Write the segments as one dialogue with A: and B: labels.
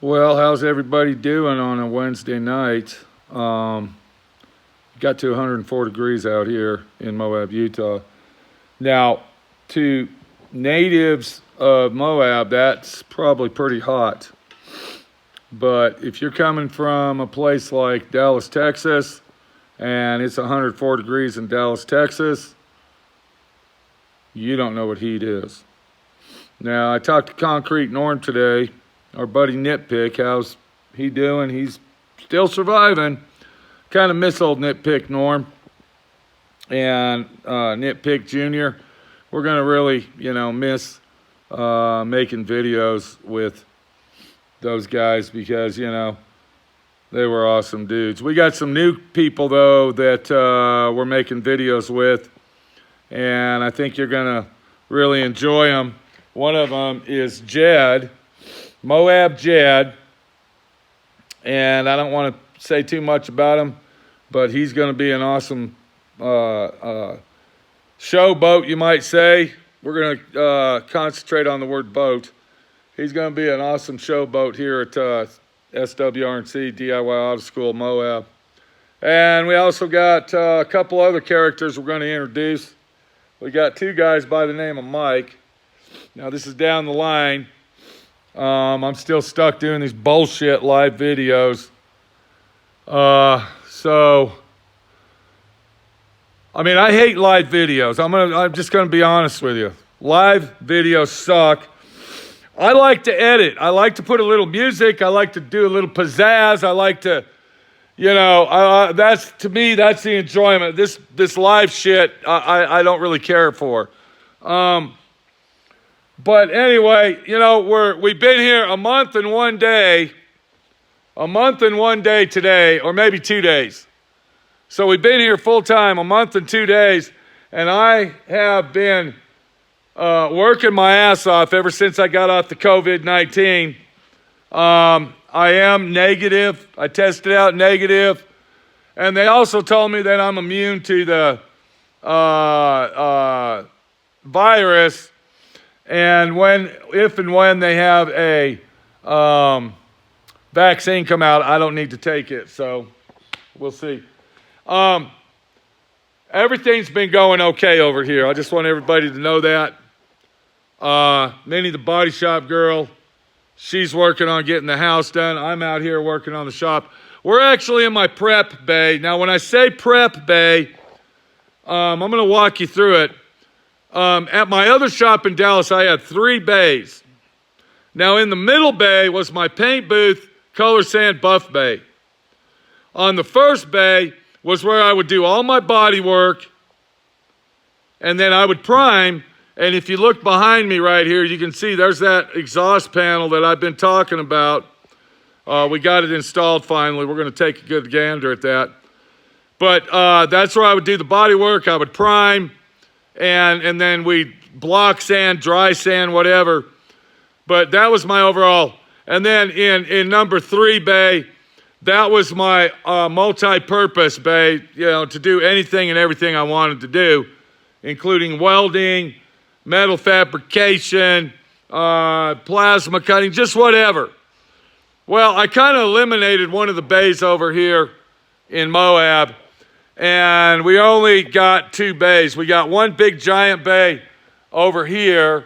A: Well, how's everybody doing on a Wednesday night? Got to 104 degrees out here in Moab, Utah. Now, to natives of Moab, that's probably pretty hot. But if you're coming from a place like Dallas, Texas, and it's 104 degrees in Dallas, Texas, you don't know what heat is. Now, I talked to Concrete Norm today, our buddy Nitpick. How's he doing? He's still surviving. Kind of miss old Nitpick Norm and Nitpick Jr. We're going to really, miss making videos with those guys because, they were awesome dudes. We got some new people, though, that we're making videos with, and I think you're going to really enjoy them. One of them is Jed, Moab Jed, and I don't want to say too much about him, but he's going to be an awesome showboat, you might say. We're going to concentrate on the word boat. He's going to be an awesome showboat here at SWRNC, D.I.Y Auto School, Moab. And we also got a couple other characters we're going to introduce. We got two guys by the name of Mike. Now, this is down the line. I'm still stuck doing these bullshit live videos. I hate live videos. I'm just gonna be honest with you. Live videos suck. I like to edit. I like to put a little music. I like to do a little pizzazz. I like to, that's, to me, that's the enjoyment. This live shit, I don't really care for. But anyway, we've been here a month and one day today, or maybe 2 days. So we've been here full time, a month and 2 days, and I have been working my ass off ever since I got off the COVID-19. I am negative. I tested out negative, and they also told me that I'm immune to the virus. And if and when they have a vaccine come out, I don't need to take it. So we'll see. Everything's been going okay over here. I just want everybody to know that. Minnie, the body shop girl, she's working on getting the house done. I'm out here working on the shop. We're actually in my prep bay. Now, when I say prep bay, I'm going to walk you through it. At my other shop in Dallas, I had 3 bays. Now, in the middle bay was my paint booth, color sand, buff bay. On the first bay was where I would do all my body work, and then I would prime. And if you look behind me right here, you can see there's that exhaust panel that I've been talking about. We got it installed finally. We're going to take a good gander at that. But that's where I would do the body work. I would prime. And then we block sand, dry sand, whatever. But that was my overall. And then in number 3 bay, that was my multi-purpose bay, to do anything and everything I wanted to do, including welding, metal fabrication, plasma cutting, just whatever. Well, I kind of eliminated one of the bays over here in Moab. And we only got 2 bays. We got one big giant bay over here.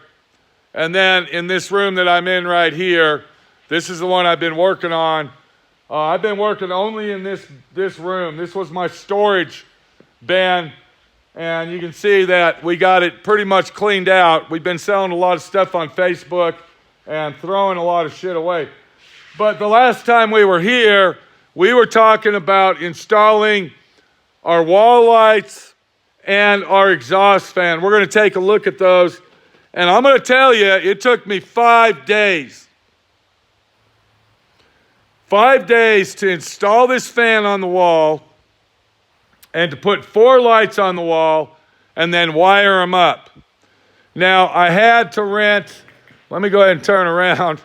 A: And then in this room that I'm in right here, this is the one I've been working on. I've been working only in this room. This was my storage bin. And you can see that we got it pretty much cleaned out. We've been selling a lot of stuff on Facebook and throwing a lot of shit away. But the last time we were here, we were talking about installing our wall lights and our exhaust fan. We're going to take a look at those. And I'm going to tell you, it took me 5 days. 5 days to install this fan on the wall and to put 4 lights on the wall and then wire them up. Now, I had to rent, let me go ahead and turn around.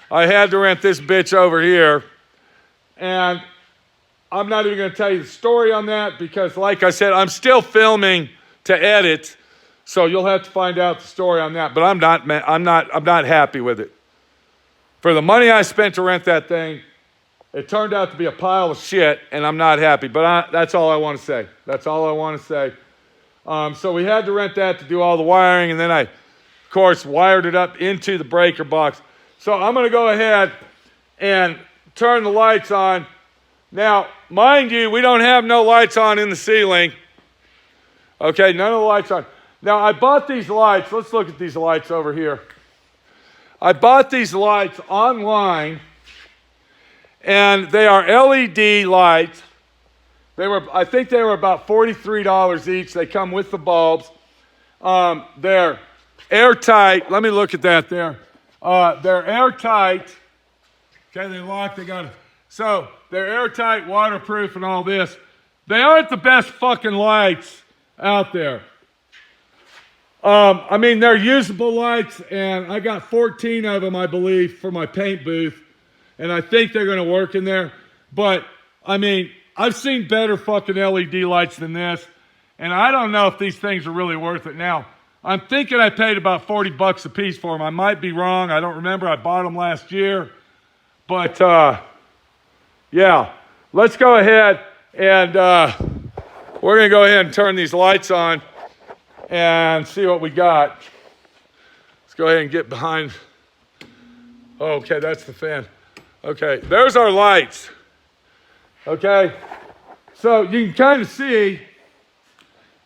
A: I had to rent this bitch over here. And I'm not even going to tell you the story on that because, like I said, I'm still filming to edit, so you'll have to find out the story on that. But I'm not happy with it. For the money I spent to rent that thing, it turned out to be a pile of shit, and I'm not happy. But that's all I want to say. That's all I want to say. So we had to rent that to do all the wiring, and then I, of course, wired it up into the breaker box. So I'm going to go ahead and turn the lights on. Now, mind you, we don't have no lights on in the ceiling. Okay, none of the lights on. Now, I bought these lights. Let's look at these lights over here. I bought these lights online, and they are LED lights. I think they were about $43 each. They come with the bulbs. They're airtight. Let me look at that there. They're airtight. Okay, they lock. So they're airtight, waterproof, and all this. They aren't the best fucking lights out there. I mean, they're usable lights, and I got 14 of them, I believe, for my paint booth, and I think they're going to work in there. But, I mean, I've seen better fucking LED lights than this, and I don't know if these things are really worth it. Now, I'm thinking I paid about 40 bucks a piece for them. I might be wrong. I don't remember. I bought them last year. But, yeah, let's go ahead, and we're going to go ahead and turn these lights on and see what we got. Let's go ahead and get behind. Oh, okay, that's the fan. Okay, there's our lights. Okay, so you can kind of see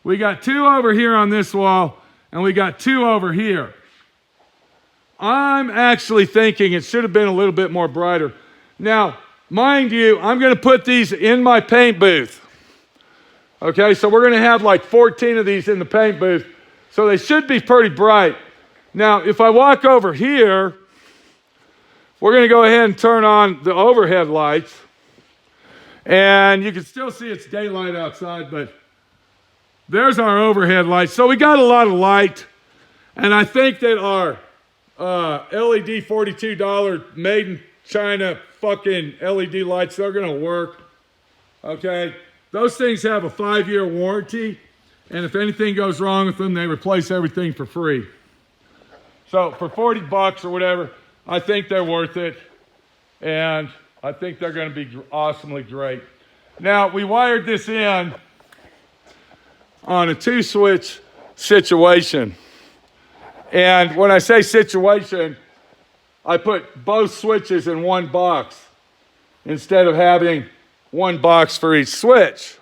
A: we got two over here on this wall, and we got two over here. I'm actually thinking it should have been a little bit more brighter. Now, mind you, I'm going to put these in my paint booth. Okay, so we're going to have like 14 of these in the paint booth. So they should be pretty bright. Now, if I walk over here, we're going to go ahead and turn on the overhead lights. And you can still see it's daylight outside, but there's our overhead lights. So we got a lot of light. And I think that our LED $42 made in China fucking LED lights, they're going to work. Okay? Those things have a 5-year warranty, and if anything goes wrong with them, they replace everything for free. So for 40 bucks or whatever, I think they're worth it, and I think they're going to be awesomely great. Now, we wired this in on a 2-switch situation, and when I say situation, I put both switches in one box instead of having one box for each switch.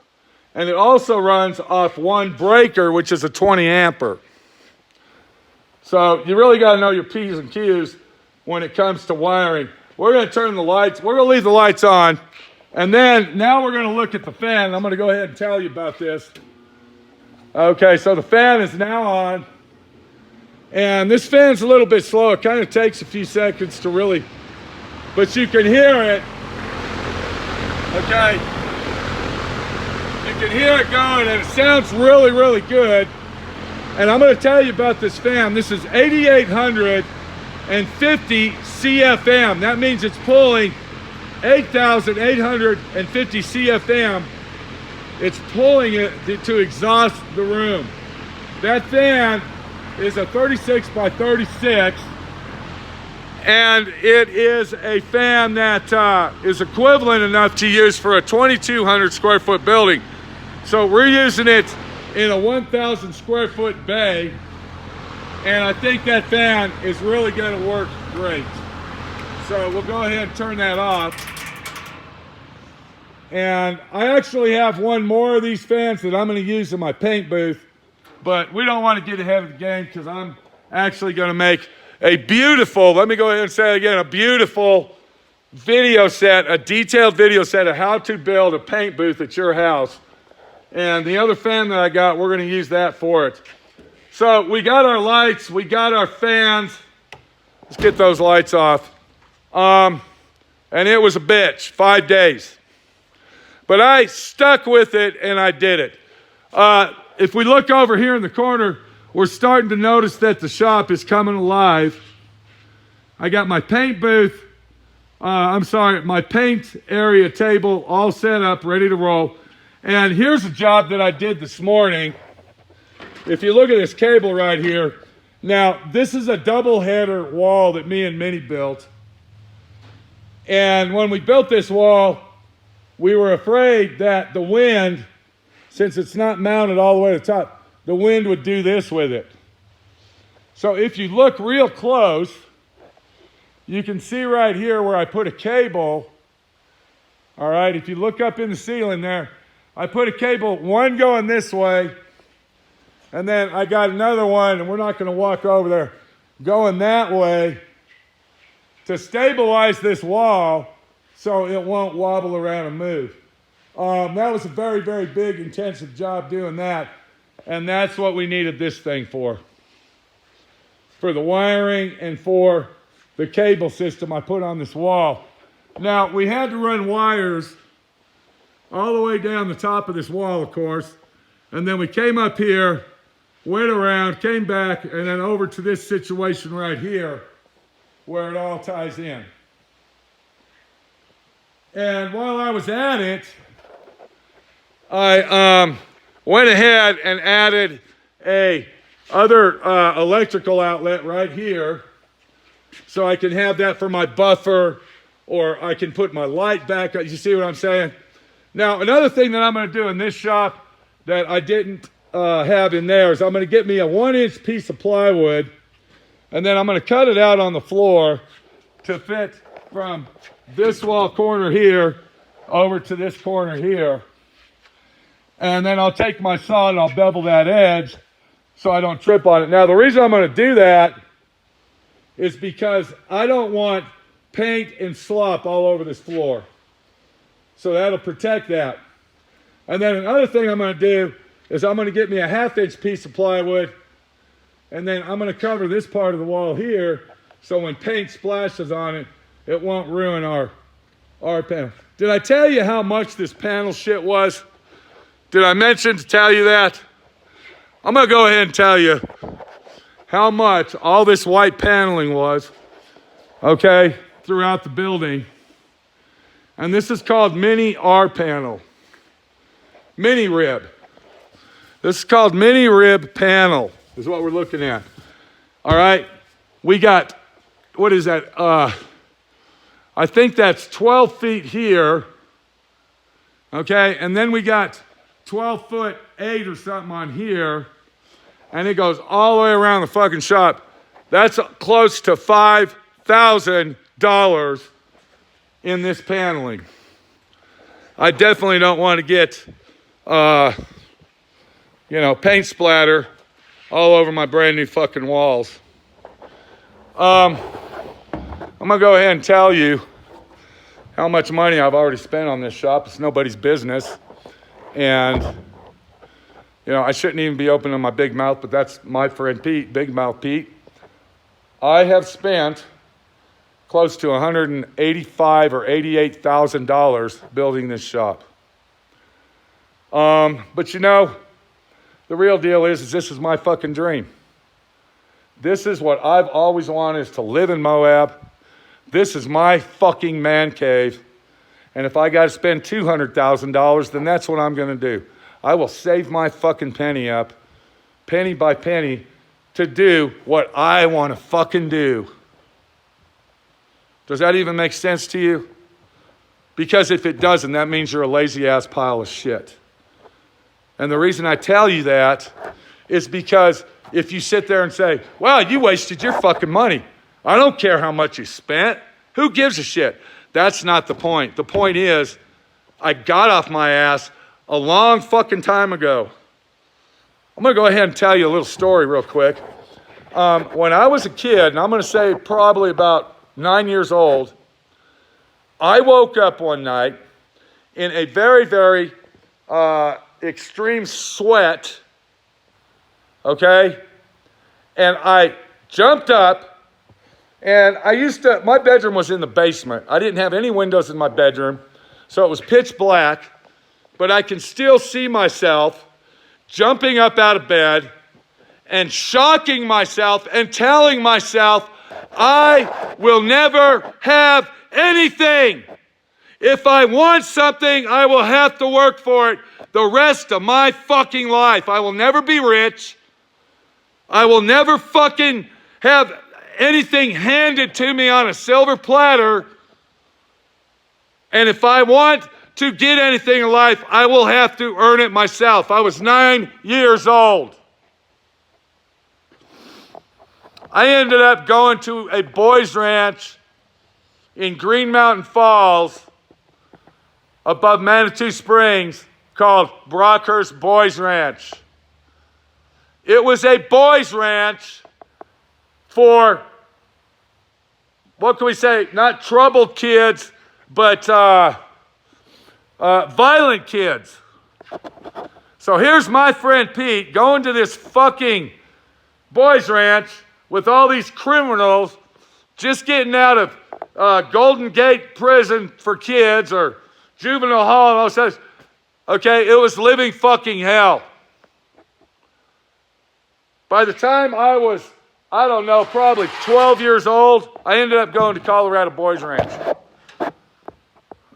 A: And it also runs off one breaker, which is a 20 ampere. So you really got to know your P's and Q's when it comes to wiring. We're going to turn the lights. We're going to leave the lights on. And then now we're going to look at the fan. I'm going to go ahead and tell you about this. Okay, so the fan is now on. And this fan's a little bit slow. It kind of takes a few seconds to really, but you can hear it. Okay, you can hear it going, and it sounds really, really good. And I'm going to tell you about this fan. This is 8,850 CFM. That means it's pulling 8,850 CFM. It's pulling it to exhaust the room. That fan is a 36 by 36. And it is a fan that is equivalent enough to use for a 2,200 square foot building. So we're using it in a 1,000 square foot bay. And I think that fan is really going to work great. So we'll go ahead and turn that off. And I actually have one more of these fans that I'm going to use in my paint booth. But we don't want to get ahead of the game because I'm actually going to make a beautiful, let me go ahead and say it again, a beautiful video set, a detailed video set of how to build a paint booth at your house. And the other fan that I got, we're going to use that for it. So we got our lights, we got our fans. Let's get those lights off. And it was a bitch, 5 days. But I stuck with it and I did it. If we look over here in the corner, we're starting to notice that the shop is coming alive. I got my paint booth, my paint area table all set up, ready to roll. And here's a job that I did this morning. If you look at this cable right here, now this is a double header wall that me and Minnie built. And when we built this wall, we were afraid that the wind, since it's not mounted all the way to the top, the wind would do this with it. So if you look real close, you can see right here where I put a cable. All right, if you look up in the ceiling there, I put a cable, one going this way, and then I got another one, and we're not going to walk over there, going that way to stabilize this wall so it won't wobble around and move. That was a very, very big, intensive job doing that, and that's what we needed this thing for the wiring and for the cable system I put on this wall. Now, we had to run wires all the way down the top of this wall, of course, and then we came up here, went around, came back, and then over to this situation right here where it all ties in. And while I was at it, I went ahead and added a other electrical outlet right here, so I can have that for my buffer, or I can put my light back up. You see what I'm saying? Now, another thing that I'm going to do in this shop that I didn't have in there is I'm going to get me a 1-inch piece of plywood, and then I'm going to cut it out on the floor to fit from this wall corner here over to this corner here. And then I'll take my saw and I'll bevel that edge so I don't trip on it. Now, the reason I'm going to do that is because I don't want paint and slop all over this floor. So that'll protect that. And then another thing I'm going to do is I'm going to get me a 1/2-inch piece of plywood, and then I'm going to cover this part of the wall here so when paint splashes on it, it won't ruin our panel. Did I tell you how much this panel shit was? Did I mention to tell you that? I'm going to go ahead and tell you how much all this white paneling was, okay, throughout the building. And this is called mini R panel. Mini rib. This is called mini rib panel, is what we're looking at. All right? We got, what is that? I think that's 12 feet here. Okay? And then we got 12 foot 8 or something on here. And it goes all the way around the fucking shop. That's close to $5,000 in this paneling. I definitely don't want to get, paint splatter all over my brand new fucking walls. I'm gonna go ahead and tell you how much money I've already spent on this shop. It's nobody's business. And, I shouldn't even be opening my big mouth, but that's my friend Pete, Big Mouth Pete. I have spent close to $185,000 or $88,000 building this shop. But the real deal is this is my fucking dream. This is what I've always wanted, is to live in Moab. This is my fucking man cave. And if I got to spend $200,000, then that's what I'm going to do. I will save my fucking penny up, penny by penny, to do what I want to fucking do. Does that even make sense to you? Because if it doesn't, that means you're a lazy-ass pile of shit. And the reason I tell you that is because if you sit there and say, well, you wasted your fucking money. I don't care how much you spent. Who gives a shit? That's not the point. The point is, I got off my ass a long fucking time ago. I'm going to go ahead and tell you a little story real quick. When I was a kid, and I'm going to say probably about 9 years old, I woke up one night in a very, very extreme sweat, okay? And I jumped up, and my bedroom was in the basement. I didn't have any windows in my bedroom, so it was pitch black, but I can still see myself jumping up out of bed and shocking myself and telling myself, I will never have anything. If I want something, I will have to work for it the rest of my fucking life. I will never be rich. I will never fucking have anything handed to me on a silver platter. And if I want to get anything in life, I will have to earn it myself. I was 9 years old. I ended up going to a boys' ranch in Green Mountain Falls above Manitou Springs called Brockhurst Boys Ranch. It was a boys' ranch for, what can we say, not troubled kids, but violent kids. So here's my friend Pete going to this fucking boys' ranch with all these criminals just getting out of Golden Gate Prison for kids or juvenile hall and all that. Okay, it was living fucking hell. By the time I was, I don't know, probably 12 years old, I ended up going to Colorado Boys Ranch.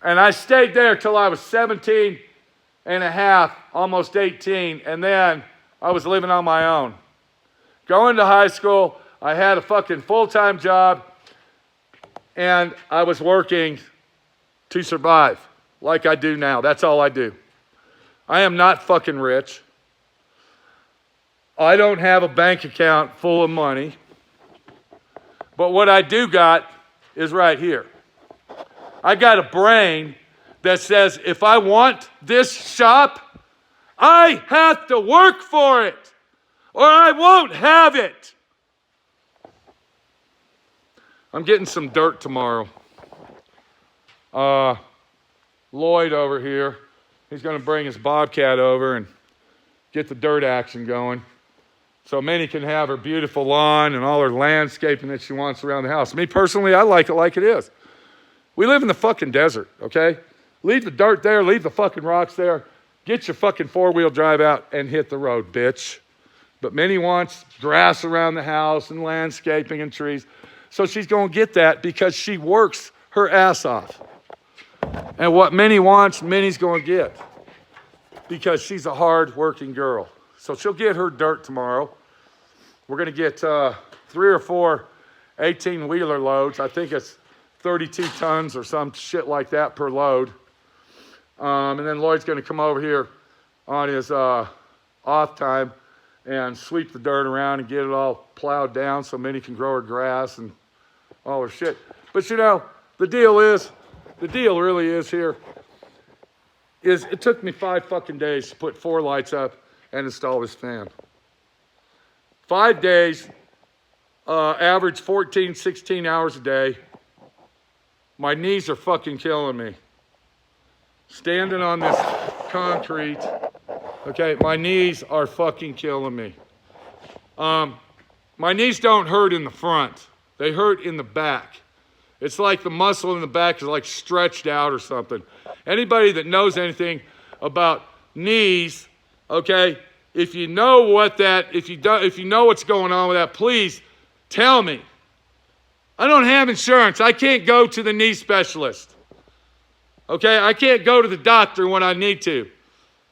A: And I stayed there till I was 17 and a half, almost 18, and then I was living on my own. Going to high school, I had a fucking full-time job, and I was working to survive like I do now. That's all I do. I am not fucking rich. I don't have a bank account full of money. But what I do got is right here. I got a brain that says if I want this shop, I have to work for it or I won't have it. I'm getting some dirt tomorrow. Lloyd over here, he's going to bring his Bobcat over and get the dirt action going. So Minnie can have her beautiful lawn and all her landscaping that she wants around the house. Me personally, I like it like it is. We live in the fucking desert, okay? Leave the dirt there, leave the fucking rocks there. Get your fucking four-wheel drive out and hit the road, bitch. But Minnie wants grass around the house and landscaping and trees. So she's going to get that because she works her ass off. And what Minnie wants, Minnie's going to get because she's a hard-working girl. So she'll get her dirt tomorrow. We're going to get 3 or 4 18-wheeler loads. I think it's 32 tons or some shit like that per load. And then Lloyd's going to come over here on his off time and sweep the dirt around and get it all plowed down so Minnie can grow her grass and all her shit. But you know, the deal really is here, is it took me 5 fucking days to put 4 lights up and install this fan. 5 days, average 14, 16 hours a day. My knees are fucking killing me. Standing on this concrete, okay, my knees are fucking killing me. My knees don't hurt in the front. They hurt in the back. It's like the muscle in the back is like stretched out or something. Anybody that knows anything about knees, okay, if you know what that, if you know what's going on with that, please tell me. I don't have insurance. I can't go to the knee specialist. Okay, I can't go to the doctor when I need to.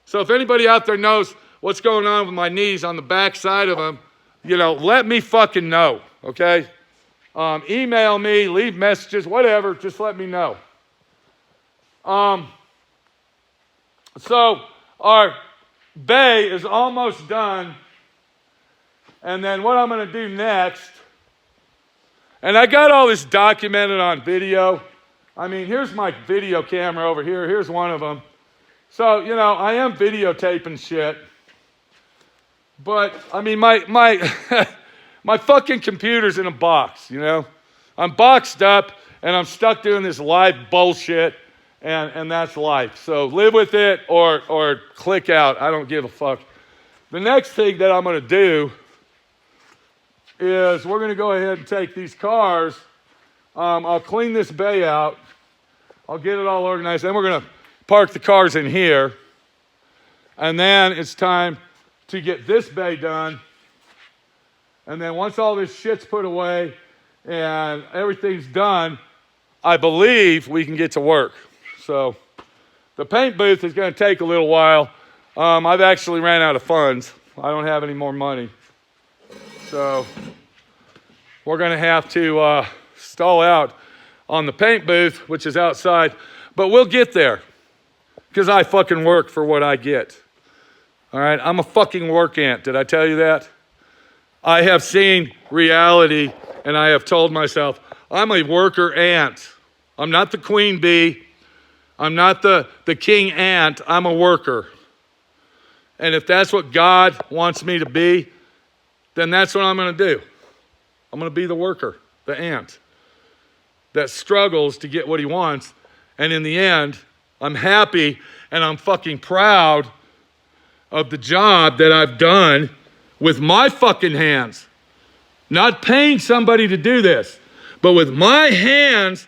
A: So if anybody out there knows what's going on with my knees on the back side of them, you know, let me fucking know, okay? Email me, leave messages, whatever, just let me know. So our bay is almost done. And then what I'm going to do next, and I got all this documented on video. I mean, here's my video camera over here. Here's one of them. So, you know, I am videotaping shit. But, I mean, my my fucking computer's in a box, you know. I'm boxed up, and I'm stuck doing this live bullshit, and that's life. So live with it or click out. I don't give a fuck. The next thing that I'm going to do is we're going to go ahead and take these cars. I'll clean this bay out. I'll get it all organized. Then we're going to park the cars in here. And then it's time to get this bay done. And then once all this shit's put away and everything's done, I believe we can get to work. So the paint booth is going to take a little while. I've actually ran out of funds. I don't have any more money. So we're going to have to stall out. on the paint booth, which is outside. But we'll get there because I fucking work for what I get. All right, I'm a fucking work ant. Did I tell you that? I have seen reality and I have told myself, I'm a worker ant. I'm not the queen bee. I'm not the king ant. I'm a worker. And if that's what God wants me to be, then that's what I'm going to do. I'm going to be the worker, the ant that struggles to get what he wants. And in the end, I'm happy and I'm fucking proud of the job that I've done with my fucking hands. Not paying somebody to do this, but with my hands,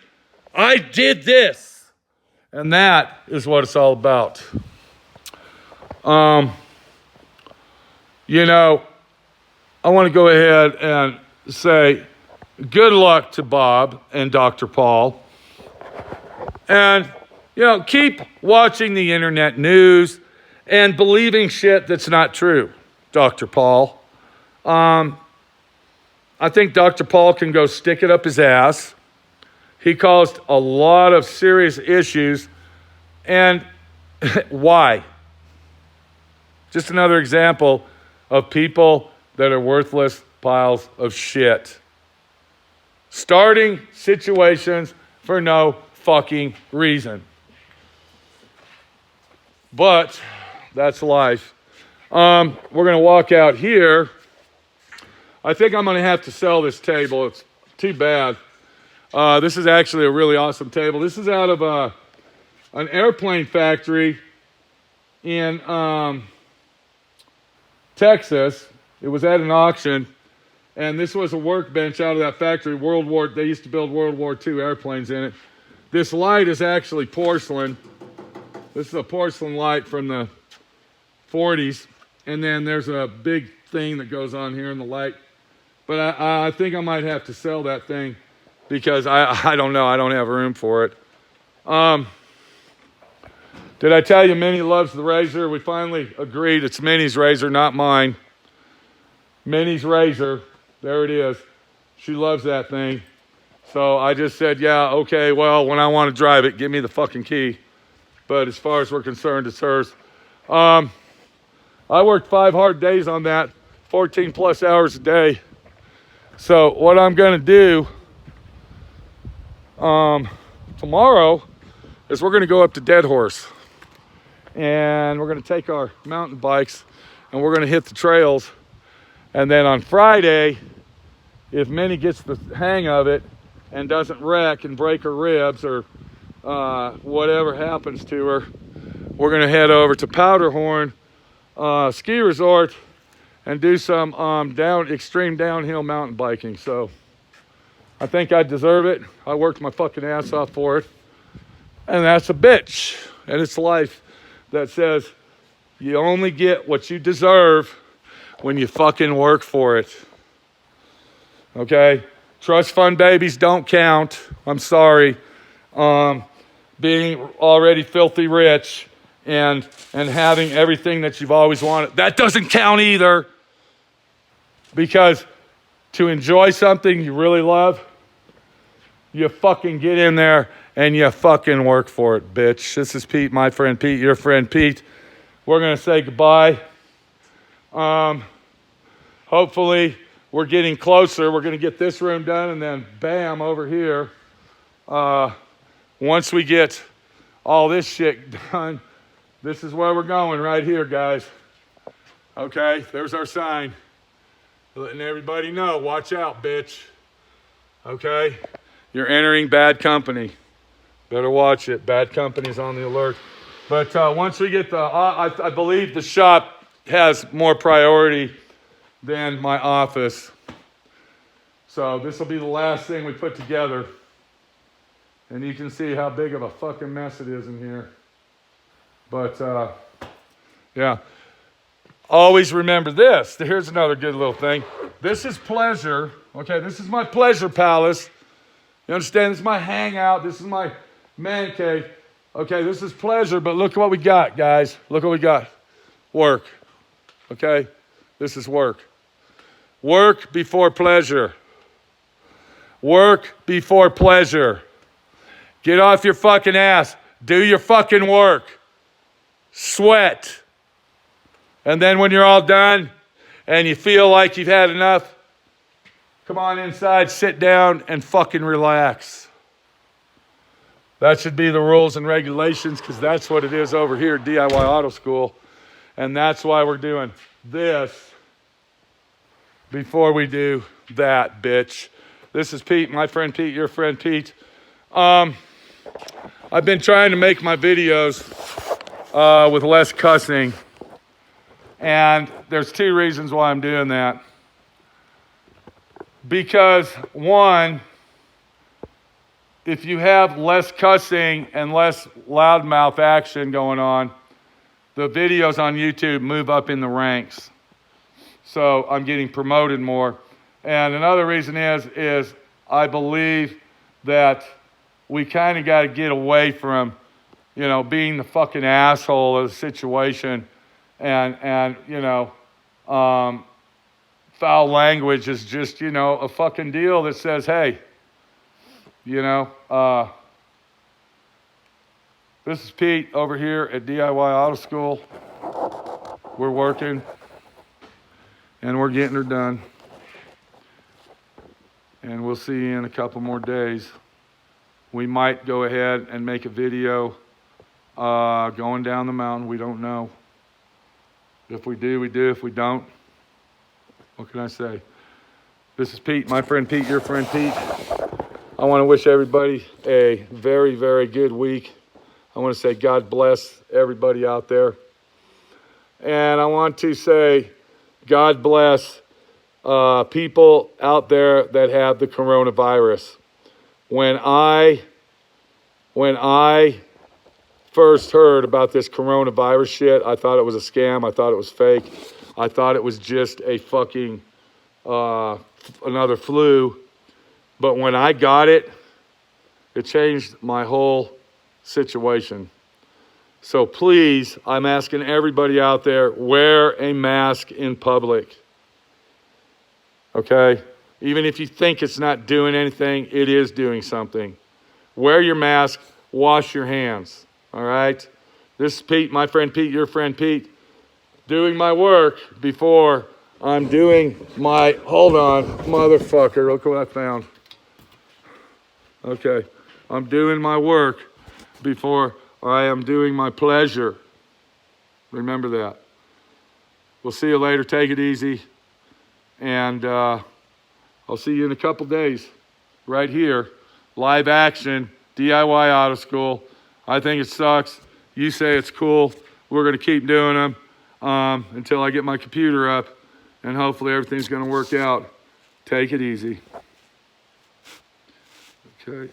A: I did this. And that is what it's all about. You know, I want to go ahead and say good luck to Bob and Dr. Paul. And, you know, keep watching the internet news and believing shit that's not true, Dr. Paul. I think Dr. Paul can go stick it up his ass. He caused a lot of serious issues. And why? Just another example of people that are worthless piles of shit. Starting situations for no fucking reason. But that's life. We're going to walk out here. I think I'm going to have to sell this table. It's too bad. This is actually a really awesome table. This is out of an airplane factory in Texas. It was at an auction, and this was a workbench out of that factory. They used to build World War II airplanes in it. This light is actually porcelain. This is a porcelain light from the 40s, and then there's a big thing that goes on here in the light. But I think I might have to sell that thing because I don't know. I don't have room for it. Did I tell you Minnie loves the razor? We finally agreed it's Minnie's razor, not mine. Minnie's razor. There it is. She loves that thing. So I just said, yeah, okay, well, when I want to drive it, give me the fucking key. But as far as we're concerned, it's hers. I worked 5 hard days on that, 14 plus hours a day. So what I'm going to do tomorrow is we're going to go up to Dead Horse. And we're going to take our mountain bikes and we're going to hit the trails. And then on Friday, if Minnie gets the hang of it and doesn't wreck and break her ribs or whatever happens to her, we're going to head over to Powderhorn Ski Resort and do some extreme downhill mountain biking. So I think I deserve it. I worked my fucking ass off for it. And that's a bitch. And it's life that says you only get what you deserve when you fucking work for it. Okay? Trust fund babies don't count. I'm sorry. Being already filthy rich and having everything that you've always wanted, that doesn't count either. Because to enjoy something you really love, you fucking get in there and you fucking work for it, bitch. This is Pete, my friend Pete, your friend Pete. We're going to say goodbye. Hopefully, we're getting closer. We're going to get this room done and then bam, over here. Once we get all this shit done, this is where we're going right here, guys. Okay, there's our sign. Letting everybody know, watch out, bitch. Okay? You're entering bad company. Better watch it. Bad company's on the alert. But once we get I believe the shop has more priority than my office. So this will be the last thing we put together. And you can see how big of a fucking mess it is in here. But, yeah. Always remember this. Here's another good little thing. This is pleasure. Okay, this is my pleasure palace. You understand? This is my hangout. This is my man cave. Okay, this is pleasure, but look what we got, guys. Look what we got. Work. Okay? This is work. Work before pleasure. Work before pleasure. Get off your fucking ass. Do your fucking work. Sweat. And then when you're all done and you feel like you've had enough, come on inside, sit down, and fucking relax. That should be the rules and regulations, because that's what it is over here at DIY Auto School. And that's why we're doing this before we do that, bitch. This is Pete, my friend Pete, your friend Pete. I've been trying to make my videos with less cussing. And there's two reasons why I'm doing that. Because one, if you have less cussing and less loudmouth action going on, the videos on YouTube move up in the ranks. So I'm getting promoted more. And another reason is I believe that we kind of got to get away from, being the fucking asshole of the situation, and foul language is just, a fucking deal that says, hey, this is Pete over here at DIY Auto School. We're working and we're getting her done. And we'll see you in a couple more days. We might go ahead and make a video going down the mountain. We don't know. If we do, we do. If we don't, what can I say? This is Pete, my friend Pete, your friend Pete. I want to wish everybody a very, very good week. I want to say God bless everybody out there. And I want to say God bless people out there that have the coronavirus. When I first heard about this coronavirus shit, I thought it was a scam. I thought it was fake. I thought it was just a fucking another flu. But when I got it, it changed my whole situation. So please, I'm asking everybody out there, wear a mask in public. Okay? Even if you think it's not doing anything, it is doing something. Wear your mask, wash your hands. All right? This is Pete, my friend Pete, your friend Pete, doing my work before I'm doing my, hold on, motherfucker, look what I found. Okay, I'm doing my work before I am doing my pleasure. Remember that. We'll see you later. Take it easy. And I'll see you in a couple days right here. Live action, DIY Auto School. I think it sucks. You say it's cool. We're going to keep doing them until I get my computer up. And hopefully everything's going to work out. Take it easy. Okay.